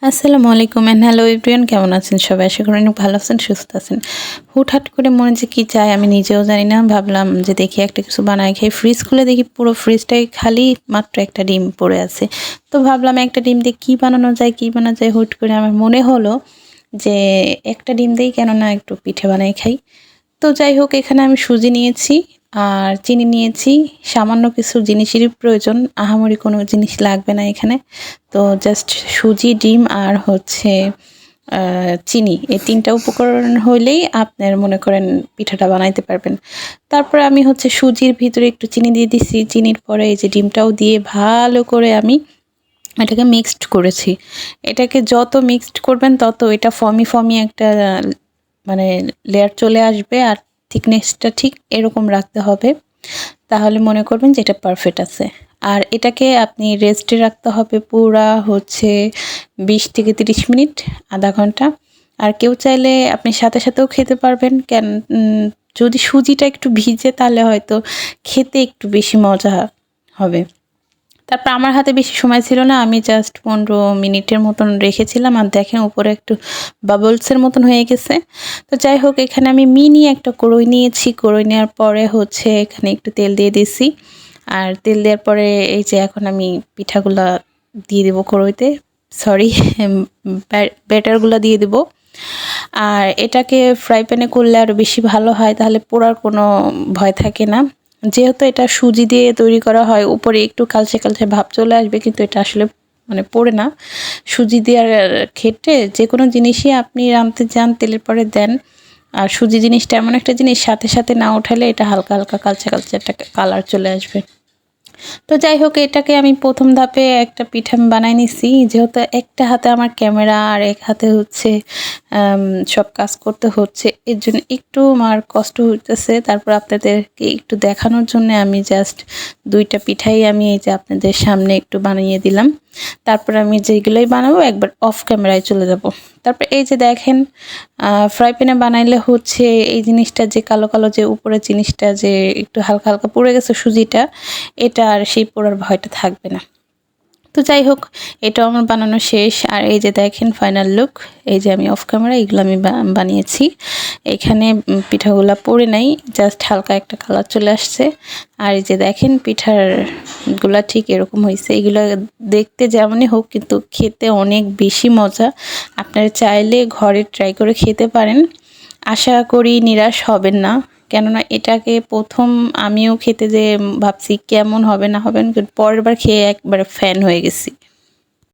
আসসালামু আলাইকুম and hello everyone, কেমন আছেন সবাই? আশা করি অনেক ভালো আছেন, সুস্থ আছেন। হুটহাট করে মনে যে কী চায় আমি নিজেও জানি না। ভাবলাম যে দেখি একটা কিছু বানায় খাই। ফ্রিজ খুলে দেখি পুরো ফ্রিজটাই খালি, মাত্র একটা ডিম পড়ে আছে। তো ভাবলাম একটা ডিম দিয়ে কী বানানো যায়, কী বানানো যায়, হুট করে আমার মনে হলো যে একটা ডিম দিয়েই কেন না একটু পিঠে বানাই খাই। তো যাই হোক, এখানে আমি সুজি নিয়েছি আর চিনি নিয়েছি। সামান্য কিছু জিনিসেরই প্রয়োজন, আহামরি কোনো জিনিস লাগবে না এখানে। তো জাস্ট সুজি, ডিম আর হচ্ছে চিনি, এই ৩টা উপকরণ হইলেই আপনার মনে করেন পিঠাটা বানাইতে পারবেন। তারপরে আমি হচ্ছে সুজির ভিতরে একটু চিনি দিয়ে দিছি। চিনির পরে এই যে ডিমটাও দিয়ে ভালো করে আমি এটাকে মিক্সড করেছি। এটাকে যত মিক্সড করবেন তত এটা ফমি একটা মানে লেয়ার চলে আসবে। আর থিকনেসটা ঠিক এরকম রাখতে হবে, তাহলে মনে করবেন যে এটা পারফেক্ট আছে। আর এটাকে আপনি রেস্টে রাখতে হবে পুরা হচ্ছে ২০ থেকে ৩০ মিনিট, আধা ঘন্টা। আর কেউ চাইলে আপনি সাথে সাথেও খেতে পারবেন। যদি সুজিটা একটু ভিজে তাহলে হয়তো খেতে একটু বেশি মজা হবে। তারপর আমার হাতে বেশি সময় ছিল না, আমি জাস্ট ১৫ মিনিটের মতন রেখেছিলাম। আর দেখেন উপরে একটু বাবলসের মতন হয়ে গেছে। তো যাই হোক, এখানে আমি মিনি একটা কড়ই নিয়েছি। কড়ই নেওয়ার পরে হচ্ছে এখানে একটু তেল দিয়ে দিছি। আর তেল দেওয়ার পরে এই যে এখন আমি পিঠাগুলা দিয়ে দেবো কড়ইতে, সরি ব্যাটারগুলা দিয়ে দেবো। আর এটাকে ফ্রাই প্যানে করলে আরও বেশি ভালো হয়, তাহলে পোড়ার কোনো ভয় থাকে না। যেহেতু এটা সুজি দিয়ে তৈরি করা হয়, উপরে একটু কালচে কালচে ভাব চলে আসবে, কিন্তু এটা আসলে মানে পোড়ে না। সুজি দেওয়ার ক্ষেত্রে যে কোনো জিনিসই আপনি রাঁধতে যান তেলের পরে দেন। আর সুজি জিনিসটা এমন একটা জিনিস, সাথে সাথে না উঠালে এটা হালকা হালকা কালচে কালচে একটা কালার চলে আসবে। তো যাই হোক, এটাকে আমি প্রথম ধাপে একটা পিঠা আমি বানাই নিছি। যেহেতু একটা হাতে আমার ক্যামেরা আর এক হাতে হচ্ছে সব কাজ করতে হচ্ছে, এর জন্য একটু আমার কষ্ট হইতেছে। তারপর আপনাদেরকে একটু দেখানোর জন্য আমি জাস্ট ২টা পিঠাই আমি এই যে আপনাদের সামনে একটু বানিয়ে দিলাম। তারপর আমি যেগুলোই বানাবো একবার অফ ক্যামেরায় চলে যাব। তারপর এই যে দেখেন, ফ্রাই প্যানে বানাইলে হচ্ছে এই জিনিসটা যে কালো কালো যে উপরের জিনিসটা যে একটু হালকা হালকা পুড়ে গেছে সুজিটা, এটা আর সেই পোড়ার ভয়টা থাকবে না। তো যাই হোক, এটাও আমার বানানো শেষ। আর এই যে দেখেন ফাইনাল লুক, এই যে আমি অফ ক্যামেরা এগুলো আমি বানিয়েছি। এখানে পিঠাগুলা পড়ে নাই, জাস্ট হালকা একটা কালার চলে আসছে। আর এই যে দেখেন পিঠারগুলা ঠিক এরকম হয়েছে। এগুলো দেখতে যেমনই হোক, কিন্তু খেতে অনেক বেশি মজা। আপনারা চাইলে ঘরে ট্রাই করে খেতে পারেন, আশা করি নিরাশ হবেন না। কেননা এটাকে প্রথম আমিও খেতে যেয়ে ভাবছি কেমন হবে না হবে, কিন্তু পরের বার খেয়ে একবারে ফ্যান হয়ে গেছি।